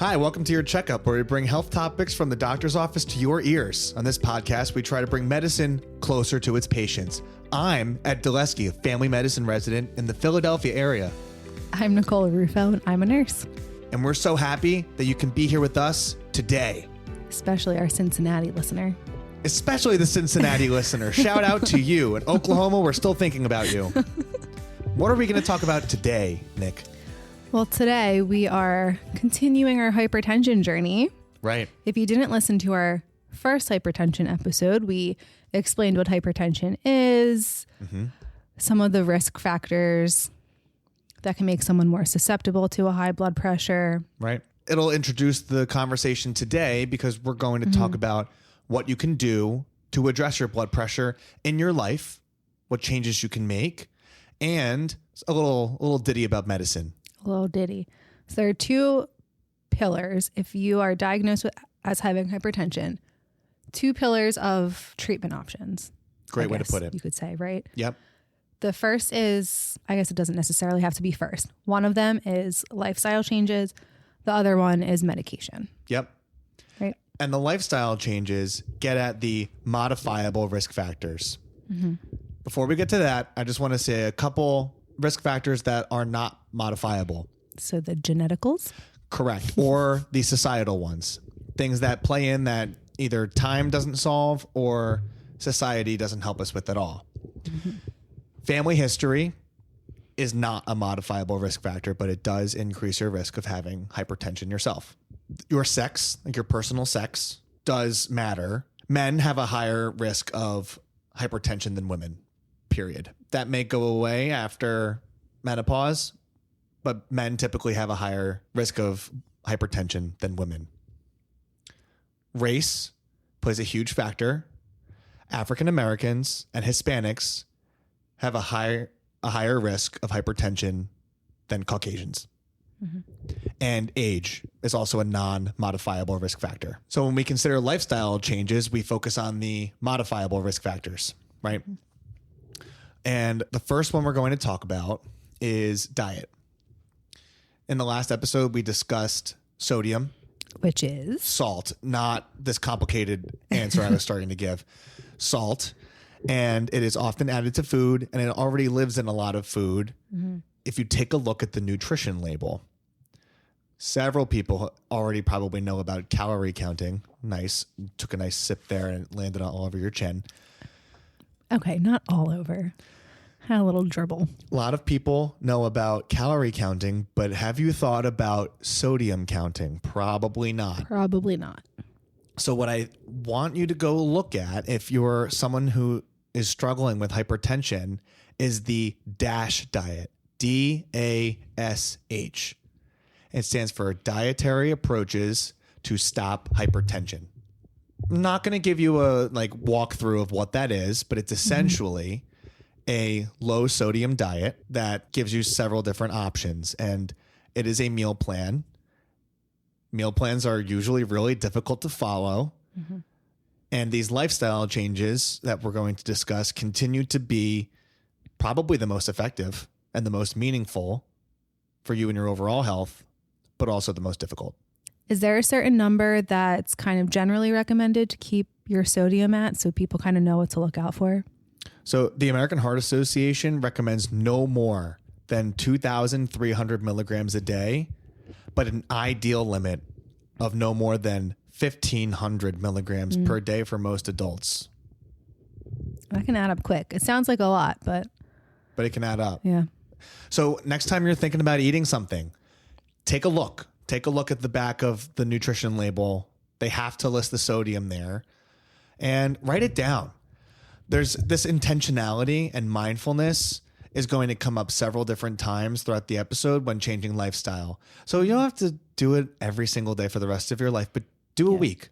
Hi, welcome to your checkup, where we bring health topics from the doctor's office to your ears. On this podcast, we try to bring medicine closer to its patients. I'm at Delesky, a family medicine resident in the Philadelphia area. I'm Nicole, Aruffo, and I'm a nurse. And we're so happy that you can be here with us today. Especially our Cincinnati listener. Especially the Cincinnati listener. Shout out to you. In Oklahoma, we're still thinking about you. What are we going to talk about today, Nick? Well, today we are continuing our hypertension journey. Right. If you didn't listen to our first hypertension episode, we explained what hypertension is, some of the risk factors that can make someone more susceptible to a high blood pressure. Right. It'll introduce the conversation today because we're going to talk about what you can do to address your blood pressure in your life, what changes you can make, and a little ditty about medicine. A little ditty. So there are two pillars. If you are diagnosed as having hypertension, two pillars of treatment options. Great way to put it. You could say, right? Yep. The first is, I guess it doesn't necessarily have to be first. One of them is lifestyle changes. The other one is medication. Yep. Right. And the lifestyle changes get at the modifiable risk factors. Before we get to that, I just want to say a couple risk factors that are not modifiable. So the geneticals? Correct. Or the societal ones. Things that play in that either time doesn't solve or society doesn't help us with at all. Family history is not a modifiable risk factor, but it does increase your risk of having hypertension yourself. Your sex, like your personal sex, does matter. Men have a higher risk of hypertension than women, period. That may go away after menopause, but men typically have a higher risk of hypertension than women. Race plays a huge factor. African Americans and Hispanics have a higher risk of hypertension than Caucasians. And age is also a non-modifiable risk factor. So when we consider lifestyle changes, we focus on the modifiable risk factors, right? And the first one we're going to talk about is diet. In the last episode, we discussed sodium. Which is? Salt, not this complicated answer I was starting to give. Salt. And it is often added to food, and it already lives in a lot of food. If you take a look at the nutrition label, several people already probably know about calorie counting. Nice. Took a nice sip there and it landed all over your chin. Okay, not all over. Had a little dribble. A lot of people know about calorie counting, but have you thought about sodium counting? Probably not. Probably not. So what I want you to go look at, if you're someone who is struggling with hypertension, is the DASH diet. DASH. It stands for Dietary Approaches to Stop Hypertension. I'm not going to give you a walkthrough of what that is, but it's essentially a low sodium diet that gives you several different options. And it is a meal plan. Meal plans are usually really difficult to follow. And these lifestyle changes that we're going to discuss continue to be probably the most effective and the most meaningful for you and your overall health, but also the most difficult. Is there a certain number that's kind of generally recommended to keep your sodium at so people kind of know what to look out for? So the American Heart Association recommends no more than 2,300 milligrams a day, but an ideal limit of no more than 1,500 milligrams per day for most adults. That can add up quick. It sounds like a lot, but it can add up. Yeah. So next time you're thinking about eating something, take a look. Take a look at the back of the nutrition label. They have to list the sodium there and write it down. There's this intentionality and mindfulness is going to come up several different times throughout the episode when changing lifestyle. So you don't have to do it every single day for the rest of your life, but do a week.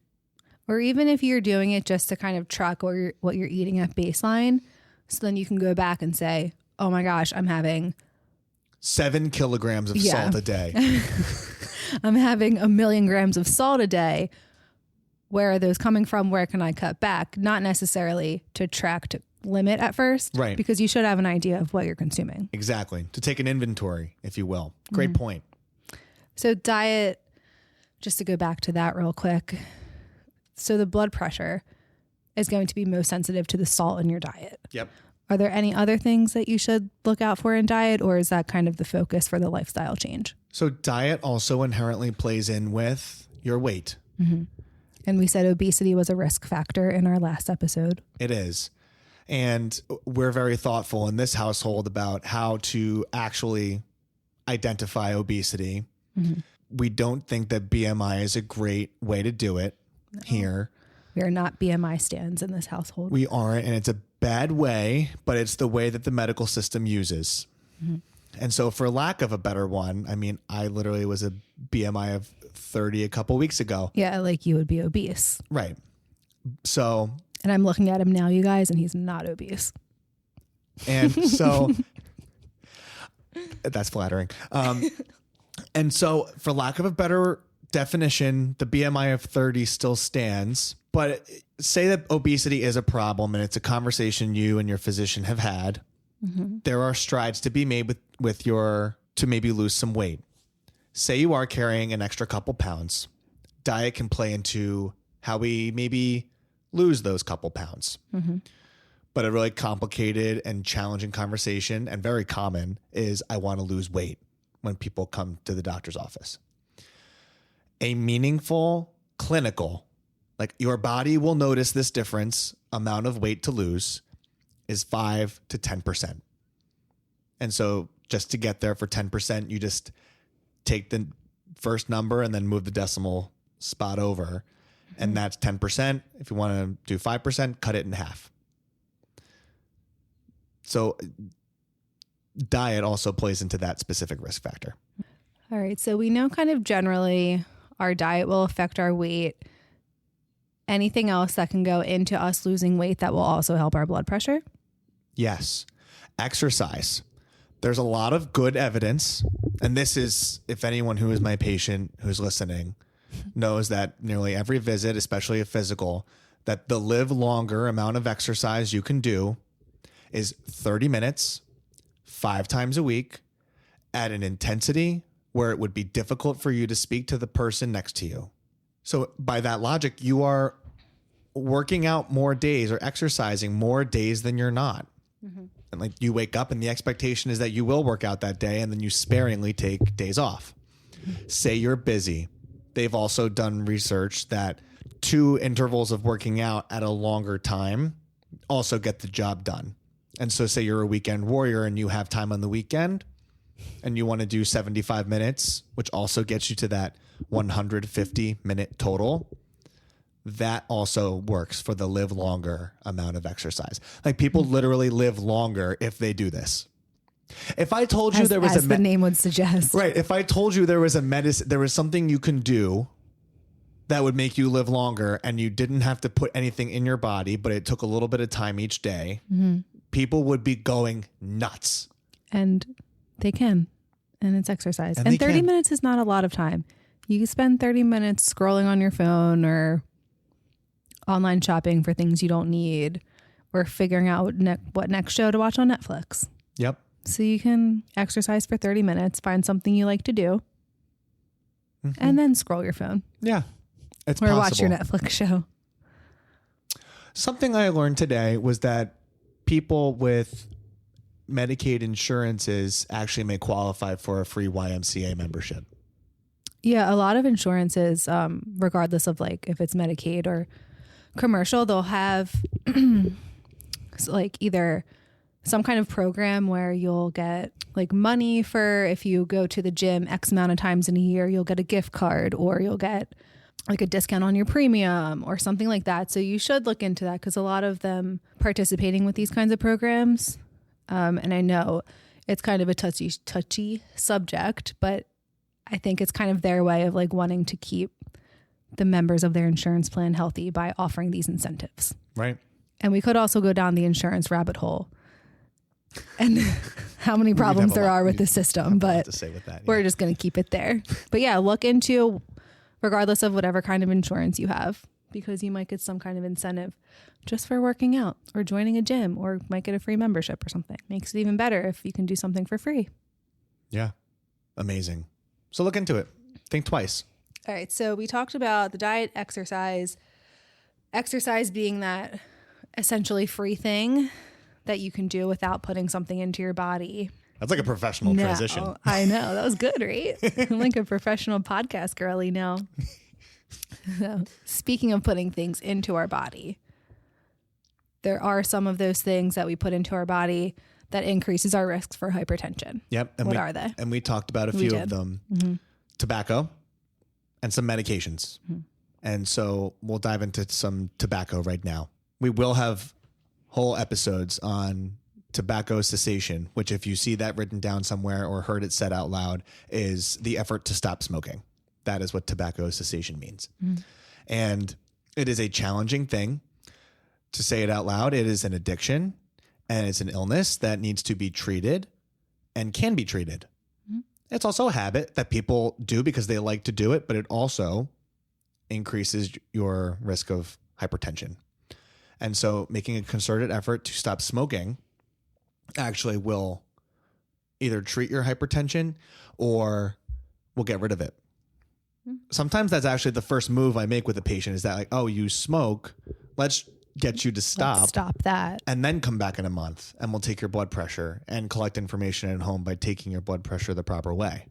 Or even if you're doing it just to kind of track what you're eating at baseline. So then you can go back and say, oh my gosh, I'm having 7 kilograms of salt a day. I'm having 1 million grams of salt a day. Where are those coming from? Where can I cut back? Not necessarily to track to limit at first. Right. Because you should have an idea of what you're consuming. Exactly. To take an inventory, if you will. Great point. So diet just to go back to that real quick. So the blood pressure is going to be most sensitive to the salt in your diet. Yep. Are there any other things that you should look out for in diet, or is that kind of the focus for the lifestyle change? So diet also inherently plays in with your weight. Mm-hmm. And we said obesity was a risk factor in our last episode. It is. And we're very thoughtful in this household about how to actually identify obesity. Mm-hmm. We don't think that BMI is a great way to do it here. We are not BMI stands in this household. We aren't, and it's a bad way, but it's the way that the medical system uses. Mm-hmm. And so for lack of a better one, I mean, I literally was a BMI of 30 a couple weeks ago. Yeah, like you would be obese. Right. So... And I'm looking at him now, you guys, and he's not obese. And so... that's flattering. And so for lack of a better definition, the BMI of 30 still stands. But say that obesity is a problem and it's a conversation you and your physician have had. Mm-hmm. There are strides to be made with your, to maybe lose some weight. Say you are carrying an extra couple pounds. Diet can play into how we maybe lose those couple pounds. Mm-hmm. But a really complicated and challenging conversation, and very common, is I want to lose weight when people come to the doctor's office. A meaningful clinical, like your body will notice this difference, amount of weight to lose is 5 to 10%. And so just to get there for 10%, you just take the first number and then move the decimal spot over. And that's 10%. If you want to do 5%, cut it in half. So diet also plays into that specific risk factor. All right. So we know kind of generally our diet will affect our weight. Anything else that can go into us losing weight that will also help our blood pressure? Yes. Exercise. There's a lot of good evidence. And this is, if anyone who is my patient who's listening knows that nearly every visit, especially a physical, that the live longer amount of exercise you can do is 30 minutes, 5 times a week at an intensity where it would be difficult for you to speak to the person next to you. So by that logic, you are working out more days or exercising more days than you're not. Mm-hmm. And like you wake up and the expectation is that you will work out that day and then you sparingly take days off. Mm-hmm. Say you're busy. They've also done research that 2 intervals of working out at a longer time also get the job done. And so say you're a weekend warrior and you have time on the weekend and you want to do 75 minutes, which also gets you to that 150-minute total. That also works for the live longer amount of exercise. Like people literally live longer if they do this. If I told you there was as the name would suggest, right? If I told you there was a medicine, there was something you can do that would make you live longer, and you didn't have to put anything in your body, but it took a little bit of time each day, people would be going nuts. And they can, and it's exercise. And 30 minutes is not a lot of time. You can spend 30 minutes scrolling on your phone or online shopping for things you don't need, or figuring out what next show to watch on Netflix. Yep. So you can exercise for 30 minutes, find something you like to do, and then scroll your phone. Yeah, it's or possible. Watch your Netflix show. Something I learned today was that people with Medicaid insurances actually may qualify for a free YMCA membership. Yeah, a lot of insurances, regardless of like if it's Medicaid or commercial, they'll have like either some kind of program where you'll get like money for if you go to the gym X amount of times in a year, you'll get a gift card, or you'll get like a discount on your premium or something like that. So you should look into that, because a lot of them participating with these kinds of programs. And I know it's kind of a touchy subject, but I think it's kind of their way of like wanting to keep the members of their insurance plan healthy by offering these incentives. Right. And we could also go down the insurance rabbit hole and how many problems there are with the system, but to say with that, we're just going to keep it there. But yeah, look into, regardless of whatever kind of insurance you have, because you might get some kind of incentive just for working out or joining a gym, or might get a free membership or something. Makes it even better if you can do something for free. Yeah. Amazing. So look into it. Think twice. All right. So we talked about the diet, exercise being that essentially free thing that you can do without putting something into your body. That's like a professional transition. I know. That was good, right? I'm like a professional podcast girly now. So, speaking of putting things into our body, there are some of those things that we put into our body that increases our risks for hypertension. Yep. And what are they? And we talked about a few of them. Mm-hmm. Tobacco and some medications. Mm-hmm. And so we'll dive into some tobacco right now. We will have whole episodes on tobacco cessation, which if you see that written down somewhere or heard it said out loud, is the effort to stop smoking. That is what tobacco cessation means. Mm. And it is a challenging thing to say it out loud. It is an addiction and it's an illness that needs to be treated and can be treated. Mm. It's also a habit that people do because they like to do it, but it also increases your risk of hypertension. And so making a concerted effort to stop smoking actually will either treat your hypertension or will get rid of it. Sometimes that's actually the first move I make with a patient is that like, oh, you smoke, let's get you to stop. Let's stop that. And then come back in a month and we'll take your blood pressure and collect information at home by taking your blood pressure the proper way.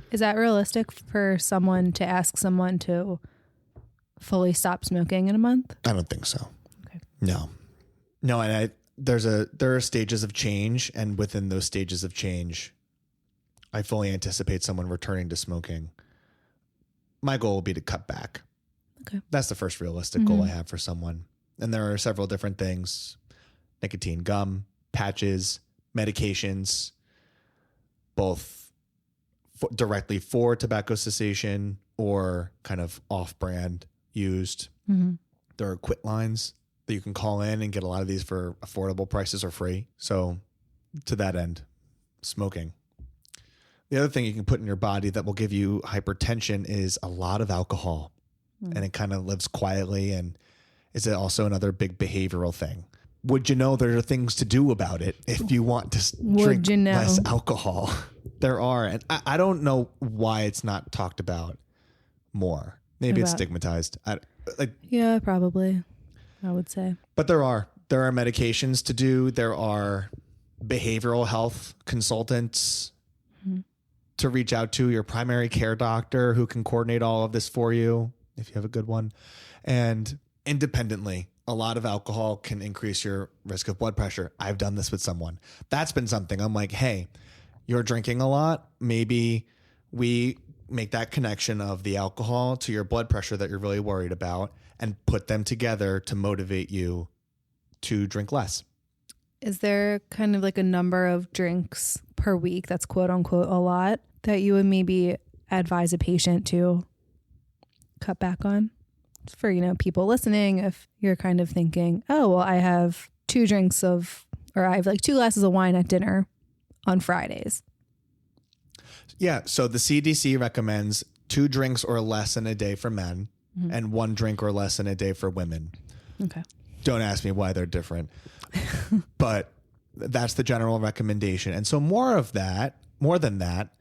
Is that realistic for someone to ask someone to fully stop smoking in a month? I don't think so. Okay. No, and there are stages of change, and within those stages of change, I fully anticipate someone returning to smoking. My goal will be to cut back. Okay. That's the first realistic goal I have for someone. And there are several different things: nicotine gum, patches, medications, both directly for tobacco cessation or kind of off-brand used. Mm-hmm. There are quit lines that you can call in and get a lot of these for affordable prices or free. So to that end, smoking. The other thing you can put in your body that will give you hypertension is a lot of alcohol. And it kind of lives quietly and is also another big behavioral thing. Would you know there are things to do about it if you want to drink less alcohol? There are. And I don't know why it's not talked about more. Maybe it's stigmatized. Yeah, probably. I would say. But there are medications to do. There are behavioral health consultants to reach out to, your primary care doctor who can coordinate all of this for you if you have a good one. And independently, a lot of alcohol can increase your risk of blood pressure. I've done this with someone. That's been something. I'm like, hey, you're drinking a lot. Maybe we make that connection of the alcohol to your blood pressure that you're really worried about and put them together to motivate you to drink less. Is there kind of like a number of drinks per week that's quote unquote a lot that you would maybe advise a patient to cut back on? For, people listening, if you're kind of thinking, oh, well, I have 2 drinks or I have like 2 glasses of wine at dinner on Fridays. Yeah. So the CDC recommends 2 drinks or less in a day for men and 1 drink or less in a day for women. Okay. Don't ask me why they're different, but that's the general recommendation. And so more than that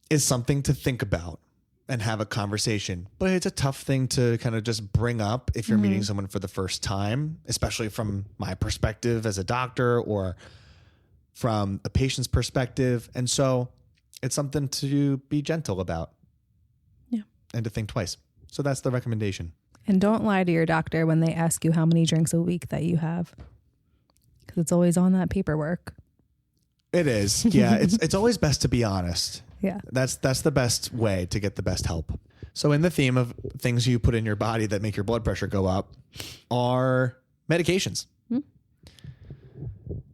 is something to think about and have a conversation. But it's a tough thing to kind of just bring up if you're meeting someone for the first time, especially from my perspective as a doctor or from a patient's perspective. And so it's something to be gentle about. Yeah. And to think twice. So that's the recommendation. And don't lie to your doctor when they ask you how many drinks a week that you have, because it's always on that paperwork. It is. Yeah. It's always best to be honest. Yeah. That's the best way to get the best help. So in the theme of things you put in your body that make your blood pressure go up are medications.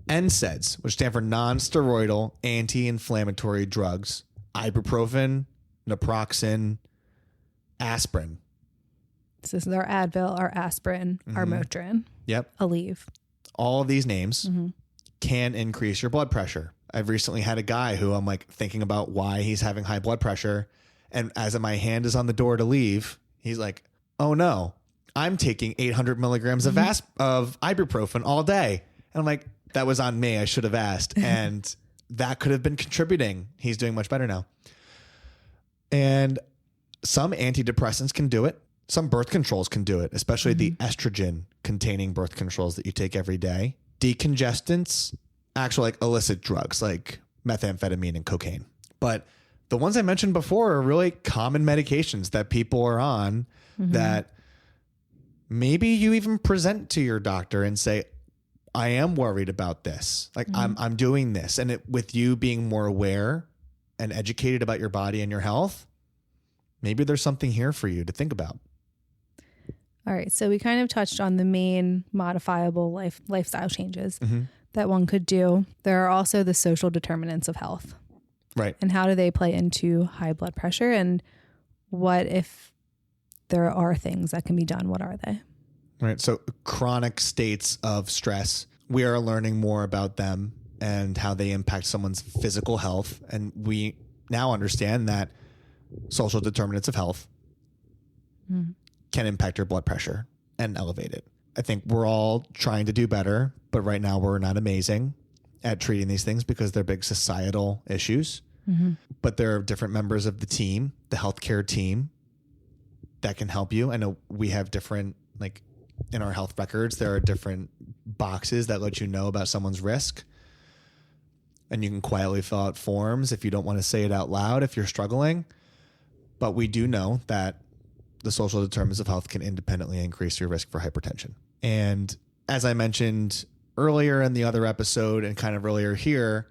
NSAIDs, which stand for non-steroidal anti-inflammatory drugs, ibuprofen, naproxen, aspirin. This is our Advil, our aspirin, our Motrin. Yep. Aleve. All of these names can increase your blood pressure. I've recently had a guy who I'm like thinking about why he's having high blood pressure. And as my hand is on the door to leave, he's like, oh no, I'm taking 800 milligrams of ibuprofen all day. And I'm like, that was on me. I should have asked. And that could have been contributing. He's doing much better now. And Some antidepressants can do it. Some birth controls can do it, especially the estrogen containing birth controls that you take every day. Decongestants, actual like illicit drugs like methamphetamine and cocaine. But the ones I mentioned before are really common medications that people are on that maybe you even present to your doctor and say, I am worried about this. Like I'm doing this. And with you being more aware and educated about your body and your health, maybe there's something here for you to think about. All right. So we kind of touched on the main modifiable lifestyle changes that one could do. There are also the social determinants of health. Right. And how do they play into high blood pressure? And what if there are things that can be done? What are they? Right. So chronic states of stress, we are learning more about them and how they impact someone's physical health. And we now understand that social determinants of health can impact your blood pressure and elevate it. I think we're all trying to do better, but right now we're not amazing at treating these things because they're big societal issues. But there are different members of the team, the healthcare team, that can help you. I know we have different, like in our health records, there are different boxes that let you know about someone's risk. And you can quietly fill out forms if you don't want to say it out loud if you're struggling. But we do know that the social determinants of health can independently increase your risk for hypertension. And as I mentioned earlier in the other episode and kind of earlier here,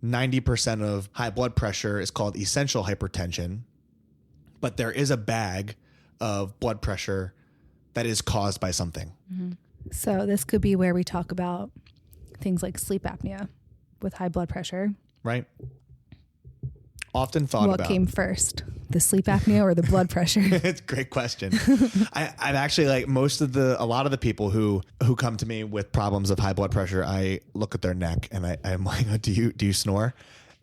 90% of high blood pressure is called essential hypertension, but there is a bag of blood pressure that is caused by something. So this could be where we talk about things like sleep apnea with high blood pressure. Right. Often thought about. What came first, the sleep apnea or the blood pressure? It's a great question. I'm actually like a lot of the people who come to me with problems of high blood pressure, I look at their neck and I'm like, oh, do you snore?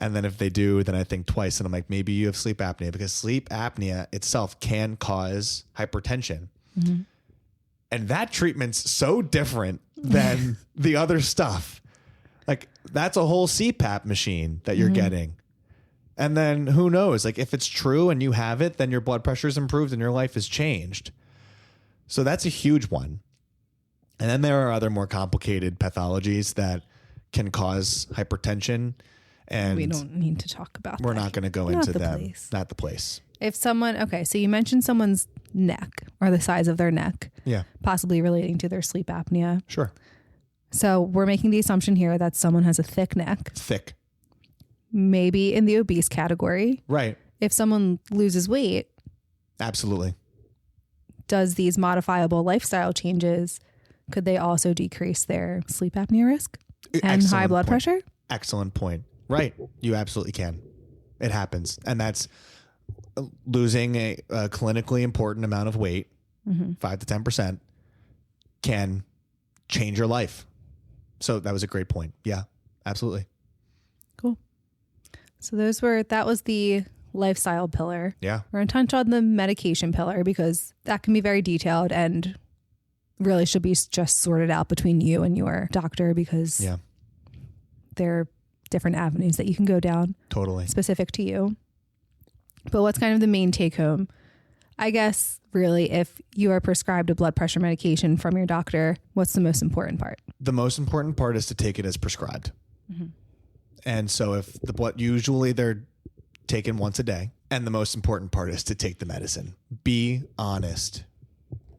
And then if they do, then I think twice and I'm like, maybe you have sleep apnea, because sleep apnea itself can cause hypertension. And that treatment's so different than the other stuff. Like that's a whole CPAP machine that you're getting. And then who knows, like if it's true and you have it, then your blood pressure's improved and your life has changed. So that's a huge one. And then there are other more complicated pathologies that can cause hypertension. And we don't need to talk about we're not going to go into them. Place. Not the place. If someone, okay, so you mentioned someone's neck or the size of their neck. Yeah. Possibly relating to their sleep apnea. Sure. So we're making the assumption here that someone has a thick neck. Thick. Maybe in the obese category. Right. If someone loses weight. Absolutely. Does these modifiable lifestyle changes, could they also decrease their sleep apnea risk and high blood pressure? Excellent point. Right. You absolutely can. It happens. And that's losing a clinically important amount of weight, 5 to 10%, can change your life. So that was a great point. Yeah, absolutely. Cool. So that was the lifestyle pillar. Yeah. We're going to touch on the medication pillar because that can be very detailed and really should be just sorted out between you and your doctor because there are different avenues that you can go down. Totally. Specific to you. But what's kind of the main take home? I guess really if you are prescribed a blood pressure medication from your doctor, what's the most important part? The most important part is to take it as prescribed. And so if the blood, usually they're taken once a day. And the most important part is to take the medicine. Be honest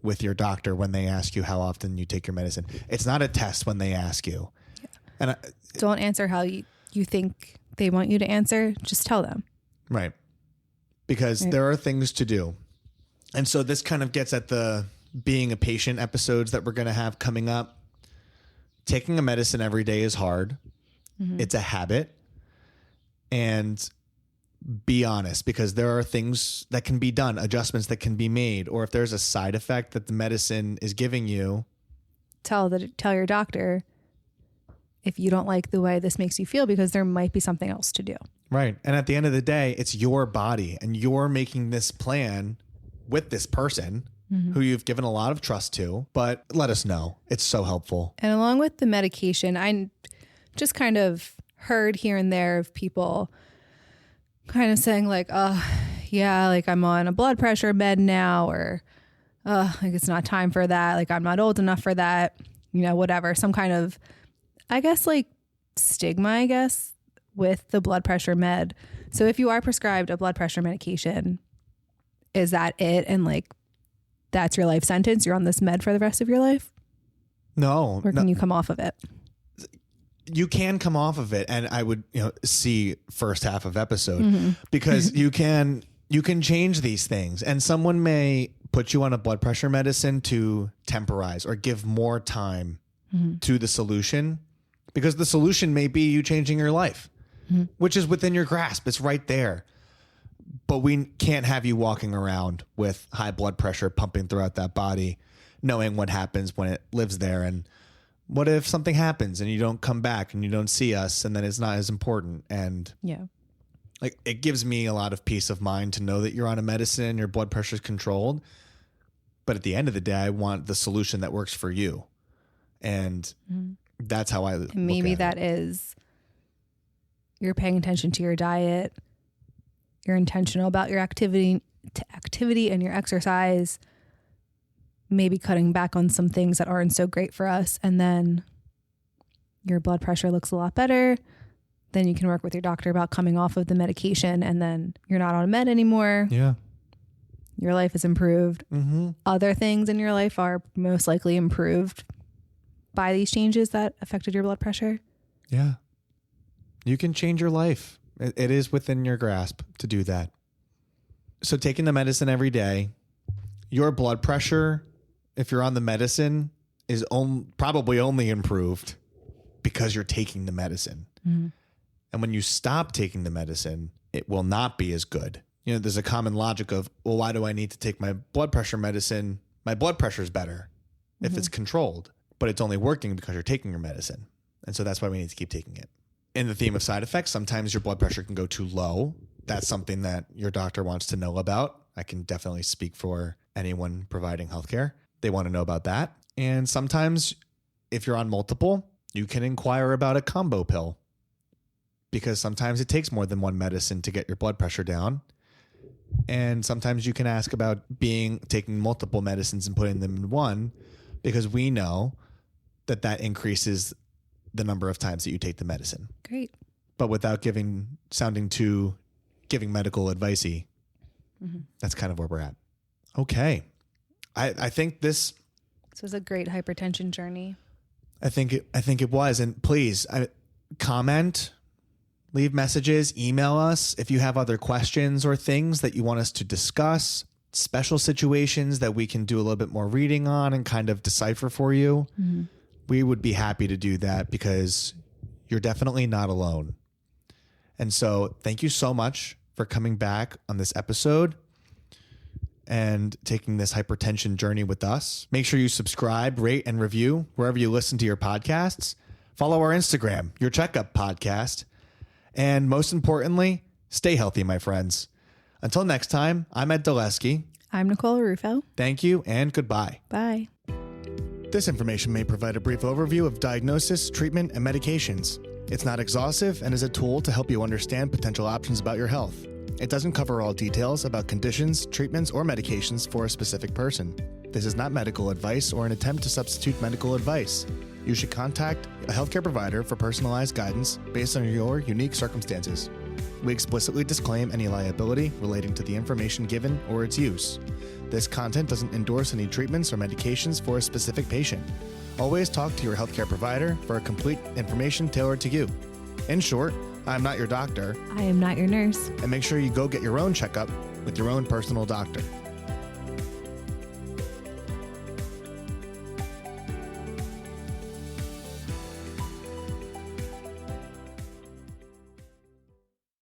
with your doctor when they ask you how often you take your medicine. It's not a test when they ask you. Yeah. And don't answer how you think they want you to answer. Just tell them. Right. Because there are things to do. And so this kind of gets at the being a patient episodes that we're going to have coming up. Taking a medicine every day is hard. It's a habit. And be honest, because there are things that can be done, adjustments that can be made, or if there's a side effect that the medicine is giving you, tell your doctor if you don't like the way this makes you feel, because there might be something else to do. Right. And at the end of the day, it's your body and you're making this plan with this person who you've given a lot of trust to, but let us know. It's so helpful. And along with the medication, I just kind of heard here and there of people kind of saying like, yeah, like I'm on a blood pressure med now, or like it's not time for that. Like I'm not old enough for that, whatever. Some kind of, I guess, like stigma, I guess, with the blood pressure med. So if you are prescribed a blood pressure medication, is that it? And like, that's your life sentence? You're on this med for the rest of your life? No. Or can you come off of it? You can come off of it, and I would, see first half of episode because you can change these things, and someone may put you on a blood pressure medicine to temporize or give more time to the solution, because the solution may be you changing your life, which is within your grasp. It's right there. But we can't have you walking around with high blood pressure pumping throughout that body, knowing what happens when it lives there. And what if something happens and you don't come back and you don't see us, and then it's not as important? And like, it gives me a lot of peace of mind to know that you're on a medicine, your blood pressure is controlled. But at the end of the day, I want the solution that works for you. And that's how I look maybe at that it. is, you're paying attention to your diet. You're intentional about your activity and your exercise, maybe cutting back on some things that aren't so great for us. And then your blood pressure looks a lot better. Then you can work with your doctor about coming off of the medication, and then you're not on a med anymore. Yeah. Your life is improved. Other things in your life are most likely improved by these changes that affected your blood pressure. Yeah. You can change your life. It is within your grasp to do that. So taking the medicine every day, your blood pressure, if you're on the medicine, is probably only improved because you're taking the medicine. And when you stop taking the medicine, it will not be as good. There's a common logic of, well, why do I need to take my blood pressure medicine? My blood pressure is better if it's controlled, but it's only working because you're taking your medicine. And so that's why we need to keep taking it. In the theme of side effects, sometimes your blood pressure can go too low. That's something that your doctor wants to know about. I can definitely speak for anyone providing healthcare. They want to know about that. And sometimes if you're on multiple, you can inquire about a combo pill, because sometimes it takes more than one medicine to get your blood pressure down. And sometimes you can ask about taking multiple medicines and putting them in one, because we know that increases the number of times that you take the medicine. Great. But without giving medical advice-y. That's kind of where we're at. Okay. I think this was a great hypertension journey. I think it was. And please comment, leave messages, email us if you have other questions or things that you want us to discuss, special situations that we can do a little bit more reading on and kind of decipher for you. We would be happy to do that, because you're definitely not alone. And so thank you so much for coming back on this episode and taking this hypertension journey with us. Make sure you subscribe, rate, and review wherever you listen to your podcasts. Follow our Instagram, Your Checkup Podcast. And most importantly, stay healthy, my friends. Until next time, I'm Ed Delesky. I'm Nicole Aruffo. Thank you and goodbye. Bye. This information may provide a brief overview of diagnosis, treatment, and medications. It's not exhaustive and is a tool to help you understand potential options about your health. It doesn't cover all details about conditions, treatments, or medications for a specific person. This is not medical advice or an attempt to substitute medical advice. You should contact a healthcare provider for personalized guidance based on your unique circumstances. We explicitly disclaim any liability relating to the information given or its use. This content doesn't endorse any treatments or medications for a specific patient. Always talk to your healthcare provider for complete information tailored to you. In short, I'm not your doctor. I am not your nurse. And make sure you go get your own checkup with your own personal doctor.